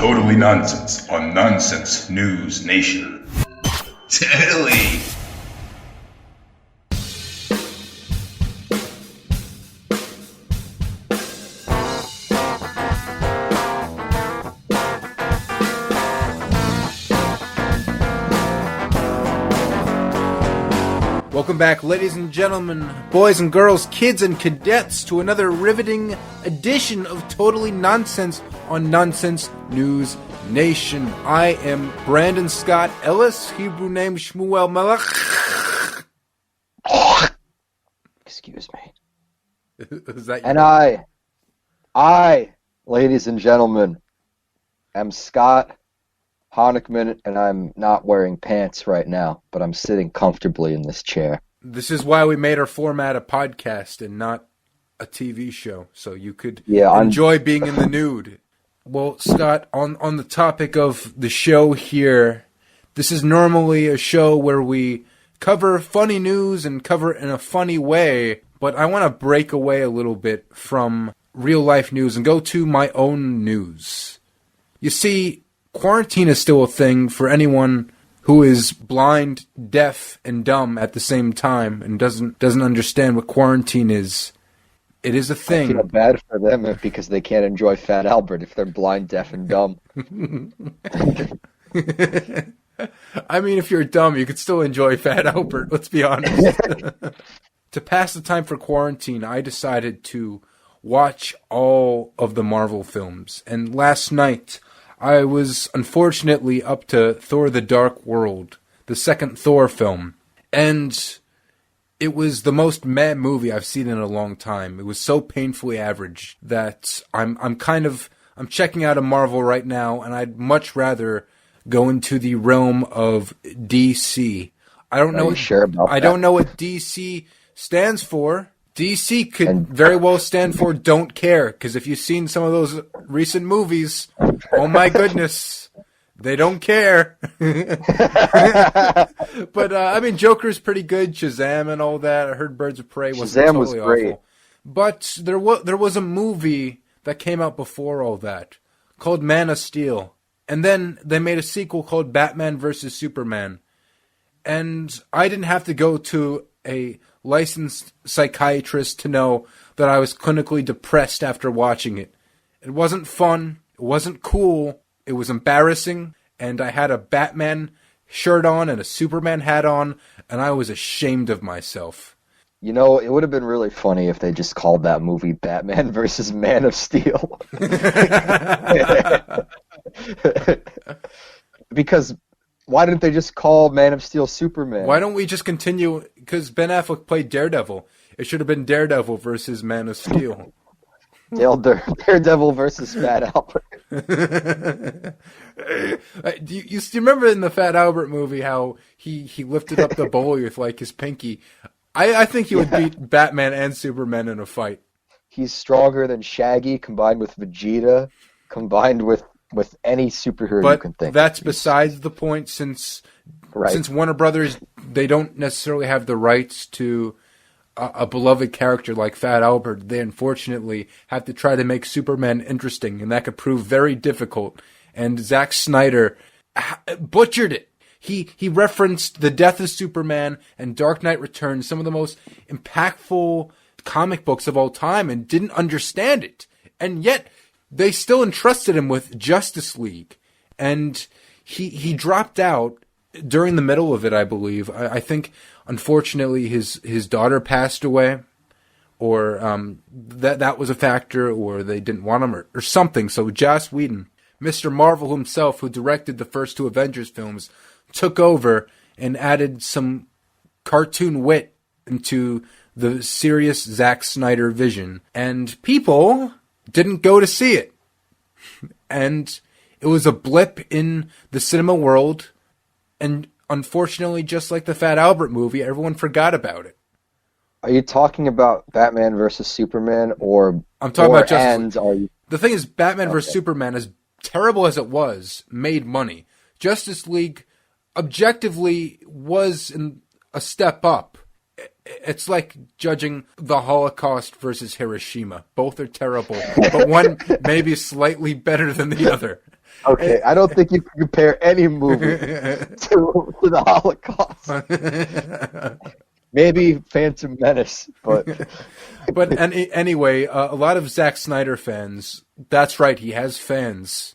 Totally Nonsense on Nonsense News Nation. Totally. Welcome back, ladies and gentlemen, boys and girls, kids and cadets, to another riveting edition of Totally Nonsense on Nonsense News Nation. I am Brandon Scott Ellis, Hebrew name Shmuel Melech. Excuse me. Is that and I, ladies and gentlemen, am Scott Honickman, and I'm not wearing pants right now, but I'm sitting comfortably in this chair. This is why we made our format a podcast and not a TV show, so you could enjoy being in the nude. Well, Scott, on the topic of the show here, this is normally a show where we cover funny news and cover it in a funny way, but I want to break away a little bit from real-life news and go to my own news. You see, quarantine is still a thing for anyone who is blind, deaf, and dumb at the same time and doesn't understand what quarantine is. It is a thing. I feel bad for them because they can't enjoy Fat Albert if they're blind, deaf, and dumb. I mean, if you're dumb, you could still enjoy Fat Albert, let's be honest. To pass the time for quarantine, I decided to watch all of the Marvel films. And last night, I was unfortunately up to Thor: The Dark World, the second Thor film, and it was the most meh movie I've seen in a long time. It was so painfully average that I'm checking out of Marvel right now, and I'd much rather go into the realm of DC. I don't know what DC stands for. DC could very well stand for don't care, because if you've seen some of those recent movies, oh my goodness, they don't care. But, I mean, Joker's pretty good, Shazam and all that. I heard Birds of Prey was totally awful. But there was a movie that came out before all that called Man of Steel. And then they made a sequel called Batman vs. Superman. And I didn't have to go to a licensed psychiatrist to know that I was clinically depressed after watching it. It wasn't fun. It wasn't cool. It was embarrassing. And I had a Batman shirt on and a Superman hat on, and I was ashamed of myself. You know, it would have been really funny if they just called that movie Batman versus Man of Steel. Because why didn't they just call Man of Steel Superman? Why don't we just continue? Because Ben Affleck played Daredevil. It should have been Daredevil versus Man of Steel. Daredevil versus Fat Albert. Do you remember in the Fat Albert movie how he lifted up the bowl with like his pinky? I think he would beat Batman and Superman in a fight. He's stronger than Shaggy combined with Vegeta, combined with any superhero you can think. But that's besides the point, since Warner Brothers, they don't necessarily have the rights to a beloved character like Fat Albert. They unfortunately have to try to make Superman interesting, and that could prove very difficult. And Zack Snyder butchered it. He referenced the death of Superman and Dark Knight Returns, some of the most impactful comic books of all time, and didn't understand it. And yet they still entrusted him with Justice League. And he dropped out during the middle of it, I believe. I think, unfortunately, his daughter passed away, or that was a factor, or they didn't want him, or something. So Joss Whedon, Mr. Marvel himself, who directed the first two Avengers films, took over and added some cartoon wit into the serious Zack Snyder vision. And people didn't go to see it. And it was a blip in the cinema world. And unfortunately, just like the Fat Albert movie, everyone forgot about it. Are you talking about Batman versus Superman, or I'm talking about Justice League. The thing is, Batman versus Superman, as terrible as it was, made money. Justice League objectively was a step up. It's like judging the Holocaust versus Hiroshima. Both are terrible, but one maybe slightly better than the other. Okay, I don't think you can compare any movie to the Holocaust. Maybe Phantom Menace, but anyway, a lot of Zack Snyder fans, that's right, he has fans,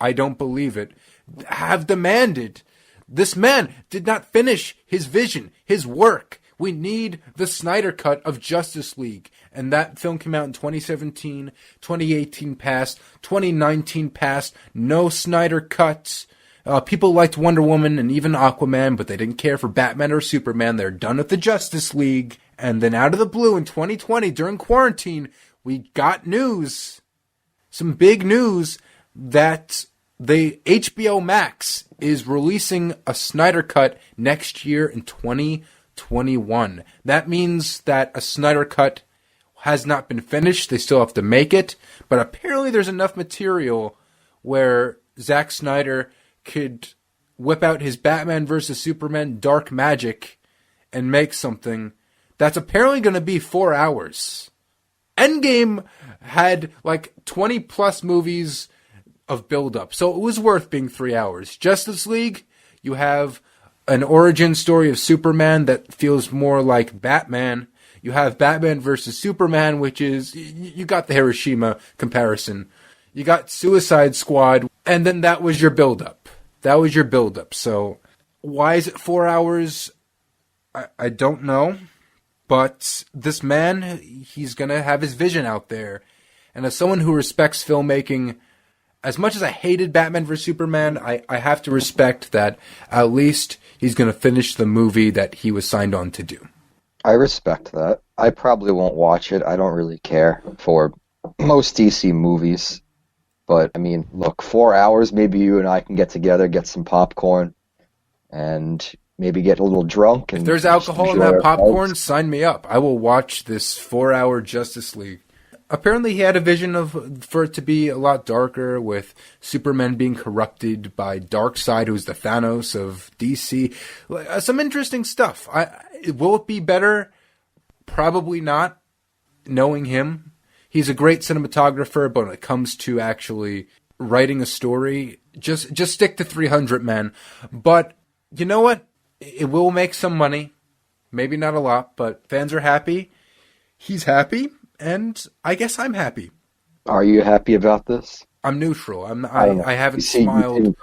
I don't believe it, have demanded, this man did not finish his vision, his work. We need the Snyder Cut of Justice League. And that film came out in 2017, 2018 passed, 2019 passed, no Snyder Cuts. People liked Wonder Woman and even Aquaman, but they didn't care for Batman or Superman. They're done with the Justice League. And then out of the blue in 2020, during quarantine, we got news, some big news, that the HBO Max is releasing a Snyder Cut next year in 2021. That means that a Snyder Cut has not been finished. They still have to make it. But apparently there's enough material where Zack Snyder could whip out his Batman vs. Superman dark magic and make something that's apparently going to be 4 hours. Endgame had like 20 plus movies of build-up, so it was worth being 3 hours. Justice League, you have an origin story of Superman that feels more like Batman. You have Batman versus Superman, which is, you got the Hiroshima comparison. You got Suicide Squad, and then that was your build-up. So why is it 4 hours? I don't know. But this man, he's going to have his vision out there. And as someone who respects filmmaking, as much as I hated Batman vs. Superman, I have to respect that at least he's going to finish the movie that he was signed on to do. I respect that. I probably won't watch it. I don't really care for most DC movies. But, I mean, look, 4 hours, maybe you and I can get together, get some popcorn, and maybe get a little drunk. And if there's alcohol in that popcorn, sign me up. I will watch this 4-hour Justice League. Apparently he had a vision for it to be a lot darker, with Superman being corrupted by Darkseid, who's the Thanos of DC. Some interesting stuff. Will it be better? Probably not, knowing him. He's a great cinematographer, but when it comes to actually writing a story, just stick to 300, man. But you know what? It will make some money. Maybe not a lot, but fans are happy. He's happy. And I guess I'm happy. Are you happy about this? I'm neutral. I haven't smiled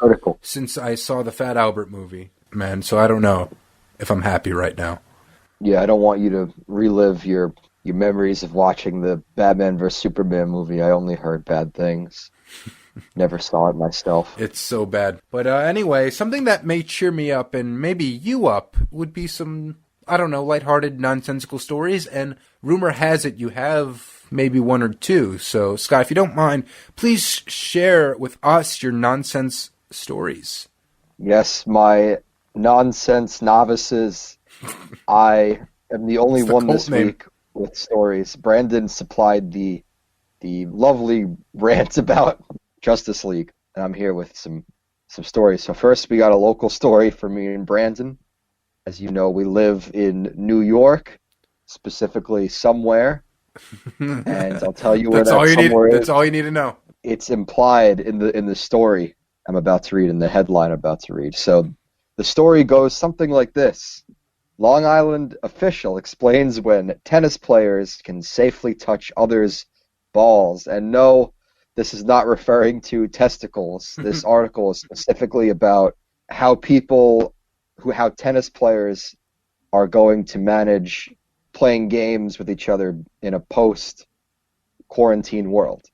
since I saw the Fat Albert movie, man. So I don't know if I'm happy right now. Yeah, I don't want you to relive your memories of watching the Batman vs. Superman movie. I only heard bad things. Never saw it myself. It's so bad. But anyway, something that may cheer me up and maybe you up would be some, I don't know, lighthearted, nonsensical stories. And rumor has it you have maybe one or two. So, Scott, if you don't mind, please share with us your nonsense stories. Yes, my nonsense novices. I am the only one this week with stories. Brandon supplied the lovely rant about Justice League, and I'm here with some stories. So first, we got a local story for me and Brandon. As you know, we live in New York, specifically somewhere, and I'll tell you where that somewhere is. That's all you need to know. It's implied in the story I'm about to read, in the headline I'm about to read. So the story goes something like this. Long Island official explains when tennis players can safely touch others' balls. And no, this is not referring to testicles. This article is specifically about how tennis players are going to manage playing games with each other in a post-quarantine world.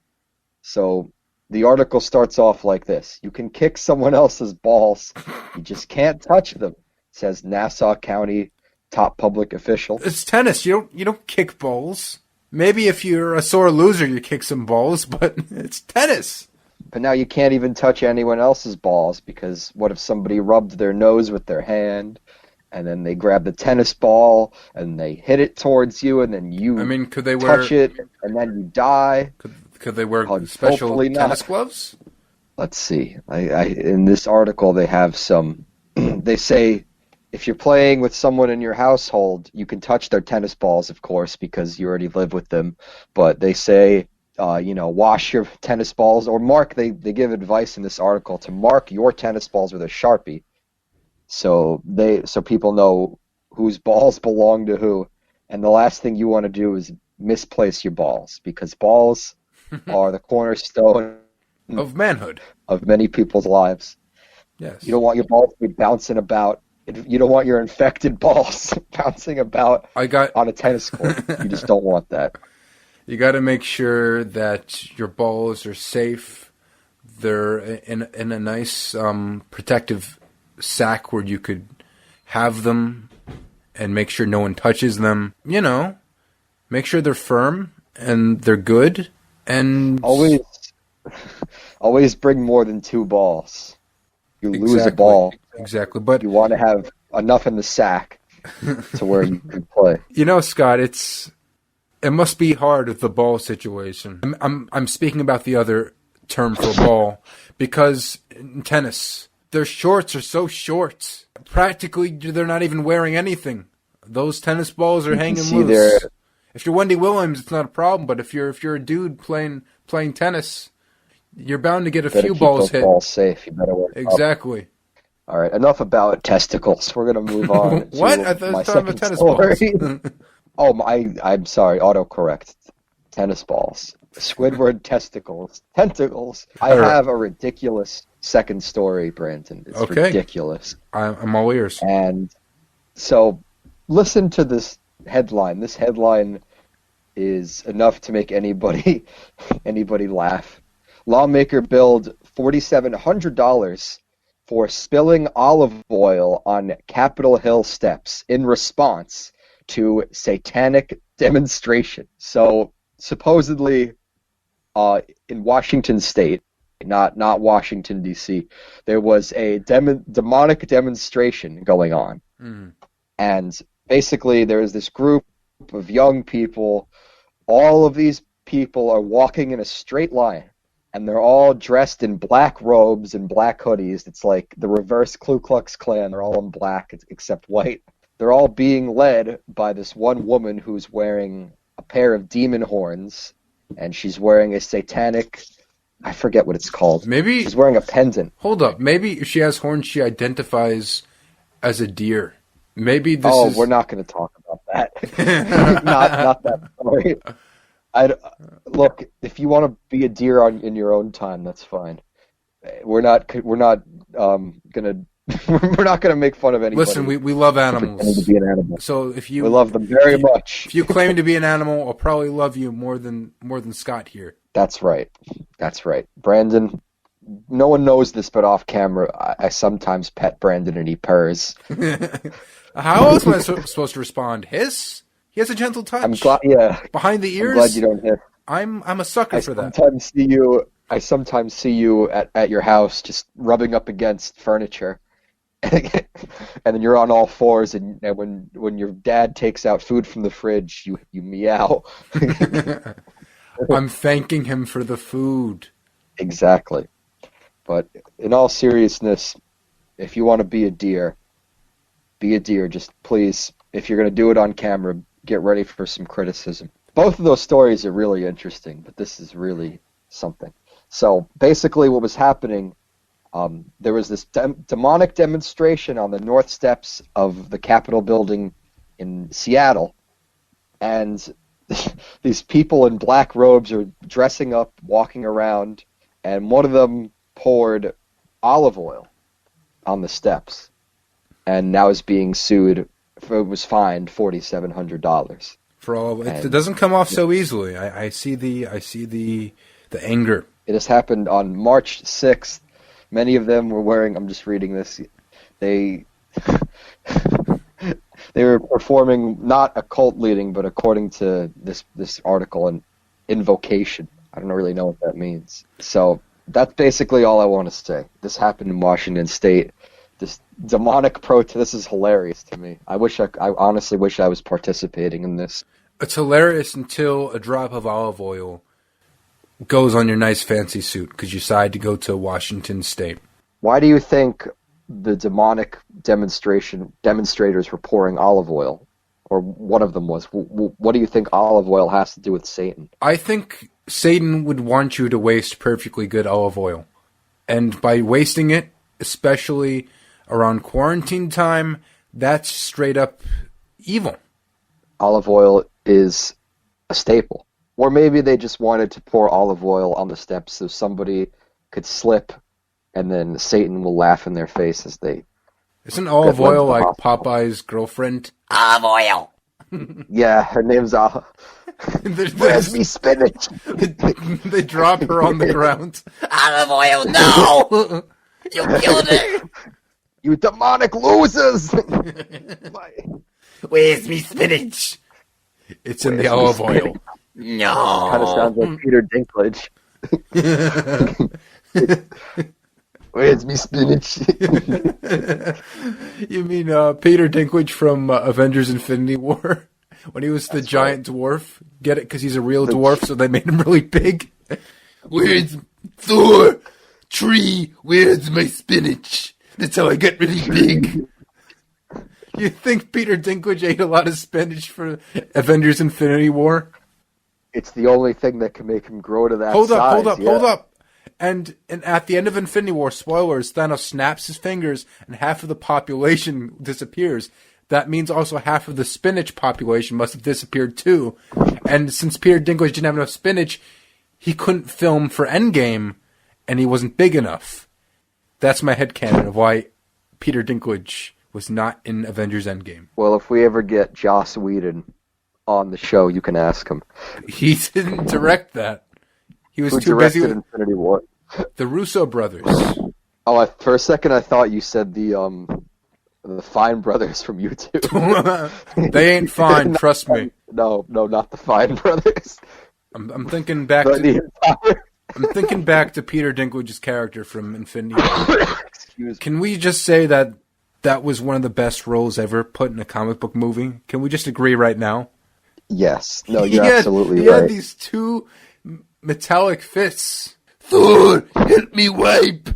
So the article starts off like this. You can kick someone else's balls. You just can't touch them, says Nassau County top public official. It's tennis. You don't kick balls. Maybe if you're a sore loser, you kick some balls, but it's tennis. But now you can't even touch anyone else's balls, because what if somebody rubbed their nose with their hand, and then they grab the tennis ball, and they hit it towards you, and then you could they touch it, and then you die? Could they wear special tennis gloves? Let's see. In this article, they have some... they say... If you're playing with someone in your household, you can touch their tennis balls, of course, because you already live with them. But they say wash your tennis balls, or mark. They give advice in this article to mark your tennis balls with a Sharpie, so people know whose balls belong to who. And the last thing you want to do is misplace your balls, because balls are the cornerstone of manhood of many people's lives. Yes. You don't want your balls to be bouncing about. You don't want your infected balls bouncing about on a tennis court. You just don't want that. You got to make sure that your balls are safe. They're in a nice protective sack where you could have them, and make sure no one touches them. Make sure they're firm and they're good. And always bring more than 2 balls. You lose a ball. Exactly, but you want to have enough in the sack to where you can play. Scott, it must be hard with the ball situation. I'm speaking about the other term for ball, because in tennis, their shorts are so short. Practically, they're not even wearing anything. Those tennis balls are hanging loose. If you're Wendy Williams, it's not a problem. But if you're a dude playing tennis, you're bound to get a few balls hit. Balls safe. You better wear exactly. All right, enough about testicles. We're gonna move on. What? To I thought my talking about tennis story. balls. I'm sorry. Autocorrect. Tennis balls. Squidward testicles. Tentacles. I have a ridiculous second story, Brandon. It's ridiculous. I'm all ears. And so, listen to this headline. This headline is enough to make anybody laugh. Lawmaker billed $4,700 for spilling olive oil on Capitol Hill steps in response to satanic demonstration. So supposedly, in Washington State, not Washington D.C., there was a demonic demonstration going on, and basically there is this group of young people. All of these people are walking in a straight line, and they're all dressed in black robes and black hoodies. It's like the reverse Ku Klux Klan. They're all in black except white. They're all being led by this one woman who's wearing a pair of demon horns, and she's wearing a satanic, I forget what it's called. Maybe she's wearing a pendant. Hold up. Maybe if she has horns, she identifies as a deer. Maybe this is... we're not going to talk about that. not that story. Look, if you want to be a deer in your own time, that's fine. We're not gonna make fun of anybody. Listen, we love animals. To be an animal. So we love them very much. If you claim to be an animal, I'll probably love you more than Scott here. That's right, Brandon. No one knows this, but off camera, I sometimes pet Brandon and he purrs. How else am I supposed to respond? Hiss? He has a gentle touch. I'm glad. Yeah. Behind the ears. I'm glad you don't hiss. I'm a sucker for that. I sometimes see you at your house just rubbing up against furniture, and then you're on all fours, and when your dad takes out food from the fridge, you meow. I'm thanking him for the food. Exactly. But in all seriousness, if you want to be a deer, be a deer. Just please, if you're going to do it on camera, get ready for some criticism. Both of those stories are really interesting, but this is really something. So basically what was happening, there was this demonic demonstration on the north steps of the Capitol building in Seattle, and these people in black robes are dressing up, walking around, and one of them poured olive oil on the steps, and now is being sued. Was fined $4,700 for all of it. It doesn't come off so easily. I see the anger. It has happened on March 6th. Many of them were wearing. I'm just reading this. They were performing not a cult leading, but according to this article, an invocation. I don't really know what that means. So that's basically all I want to say. This happened in Washington State. This demonic protest. This is hilarious to me. I honestly wish I was participating in this. It's hilarious until a drop of olive oil goes on your nice fancy suit because you decide to go to Washington State. Why do you think the demonic demonstrators were pouring olive oil? Or one of them was. What do you think olive oil has to do with Satan? I think Satan would want you to waste perfectly good olive oil. And by wasting it, especially around quarantine time, that's straight up evil. Olive oil is a staple. Or maybe they just wanted to pour olive oil on the steps so somebody could slip, and then Satan will laugh in their face as they... Isn't olive oil like Popeye's girlfriend? Olive oil. Yeah, her name's Olive. Where's me spinach? They drop her on the ground. Olive oil, no! You killed her! You demonic losers! Where's me spinach? It's in the olive oil. No. Kind of sounds like Peter Dinklage. Where's me spinach? You mean Peter Dinklage from Avengers Infinity War? When he was the giant dwarf? Get it? Because he's a real dwarf, so they made him really big. Where's Thor? Tree, where's my spinach? That's how I get really big. You think Peter Dinklage ate a lot of spinach for Avengers Infinity War? It's the only thing that can make him grow to that Hold size. up. And at the end of Infinity War, spoilers, Thanos snaps his fingers and half of the population disappears. That means also half of the spinach population must have disappeared too. And since Peter Dinklage didn't have enough spinach, he couldn't film for Endgame, and he wasn't big enough. That's my headcanon of why Peter Dinklage was not in Avengers Endgame. Well, if we ever get Joss Whedon on the show, you can ask him. He didn't direct that. He was Who too busy with Infinity War? the Russo brothers. Oh, for a second I thought you said the Fine brothers from YouTube. They ain't fine, trust me. No, not the Fine brothers. I'm thinking back But to I'm thinking back to Peter Dinklage's character from Infinity War. Excuse me. Can we just say that was one of the best roles ever put in a comic book movie? Can we just agree right now? Yes. No, you're absolutely he right. had these two metallic fists. Thor, help me wipe.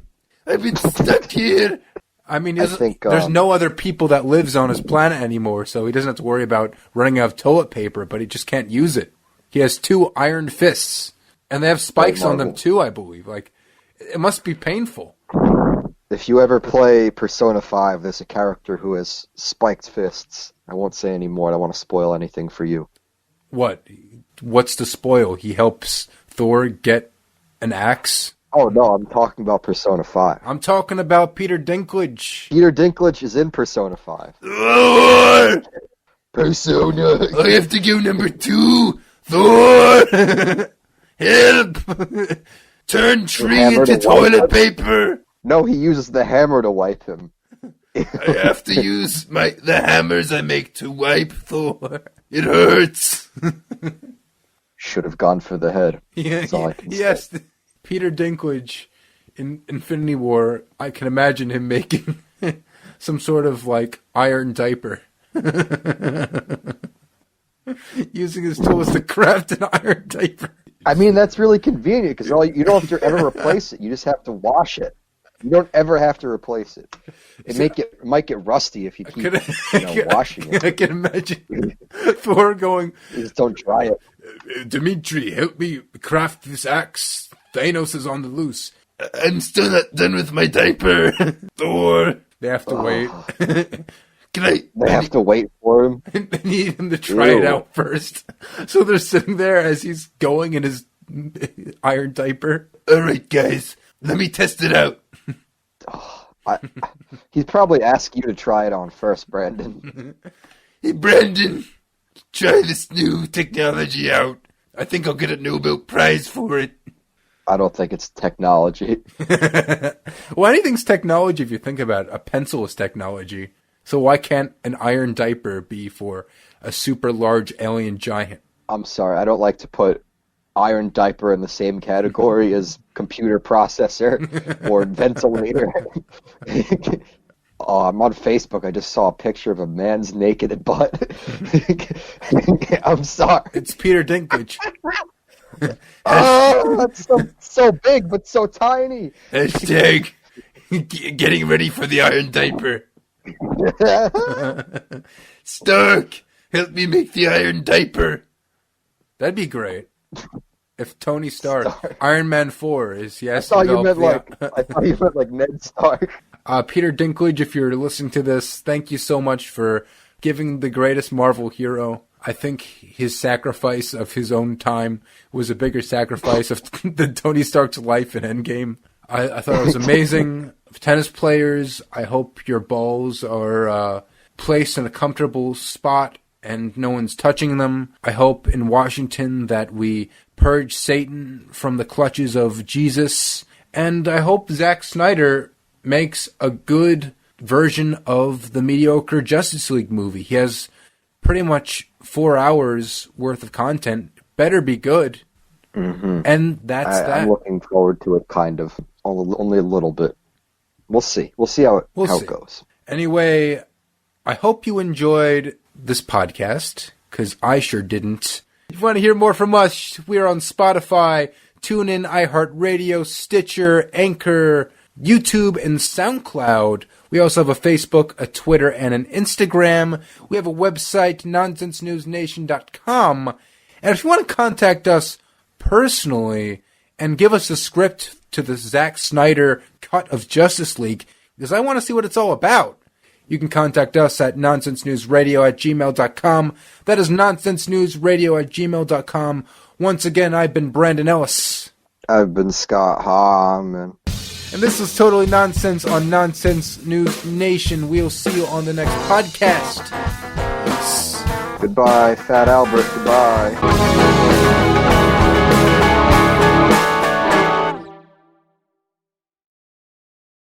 I've been stuck here. I mean, I think, there's no other people that lives on his planet anymore, so he doesn't have to worry about running out of toilet paper, but he just can't use it. He has two iron fists, and they have spikes on them too, I believe. Like, it must be painful. If you ever play Persona 5, there's a character who has spiked fists. I won't say any more. I don't want to spoil anything for you. What? What's the spoil? He helps Thor get an axe? Oh, no, I'm talking about Persona 5. I'm talking about Peter Dinklage. Peter Dinklage is in Persona 5. Thor! Persona! I have to go number 2. Thor! Help! Turn tree into toilet paper! No, he uses the hammer to wipe him. I have to use the hammers I make to wipe Thor. It hurts. Should have gone for the head. That's all I can say. Yes, Peter Dinklage in Infinity War, I can imagine him making some sort of, like, iron diaper. Using his tools to craft an iron diaper. I mean, that's really convenient, because you don't have to ever replace it. You just have to wash it. You don't ever have to replace it. It might get rusty if you keep washing it. I can imagine Thor going, You just don't dry it. Dimitri, help me craft this axe. Thanos is on the loose. I'm still not done with my diaper. Thor. They have to wait. They have to wait for him. They need him to try it out first. So they're sitting there as he's going in his iron diaper. All right, guys, let me test it out. He'd probably ask you to try it on first, Brandon. Hey, Brandon, try this new technology out. I think I'll get a Nobel Prize for it. I don't think it's technology. Well, anything's technology if you think about it. A pencil is technology. So why can't an iron diaper be for a super large alien giant? I'm sorry, I don't like to put iron diaper in the same category as computer processor or ventilator. Oh, I'm on Facebook. I just saw a picture of a man's naked butt. I'm sorry. It's Peter Dinklage. Oh, that's so big but so tiny. Hashtag getting ready for the iron diaper. Stark, help me make the iron diaper. That'd be great. If Tony Stark, Iron Man 4 is yes. I thought you meant like Ned Stark. Peter Dinklage, if you're listening to this, thank you so much for giving the greatest Marvel hero. I think his sacrifice of his own time was a bigger sacrifice than Tony Stark's life in Endgame. I thought it was amazing. Tennis players, I hope your balls are placed in a comfortable spot and no one's touching them. I hope in Washington that we purge Satan from the clutches of Jesus. And I hope Zack Snyder makes a good version of the mediocre Justice League movie. He has pretty much 4 hours worth of content. Better be good. Mm-hmm. And that's that. I'm looking forward to it, kind of. Only a little bit. We'll see. We'll see how it goes. Anyway, I hope you enjoyed this podcast, because I sure didn't. If you want to hear more from us, we're on Spotify, TuneIn, iHeartRadio, Stitcher, Anchor, YouTube, and SoundCloud. We also have a Facebook, a Twitter, and an Instagram. We have a website, nonsensenewsnation.com. And if you want to contact us personally and give us a script to the Zack Snyder cut of Justice League, because I want to see what it's all about, you can contact us at nonsensenewsradio@gmail.com. That is nonsensenewsradio@gmail.com. Once again, I've been Brandon Ellis. I've been Scott Harmon. And this is Totally Nonsense on Nonsense News Nation. We'll see you on the next podcast. Peace. Goodbye, Fat Albert. Goodbye.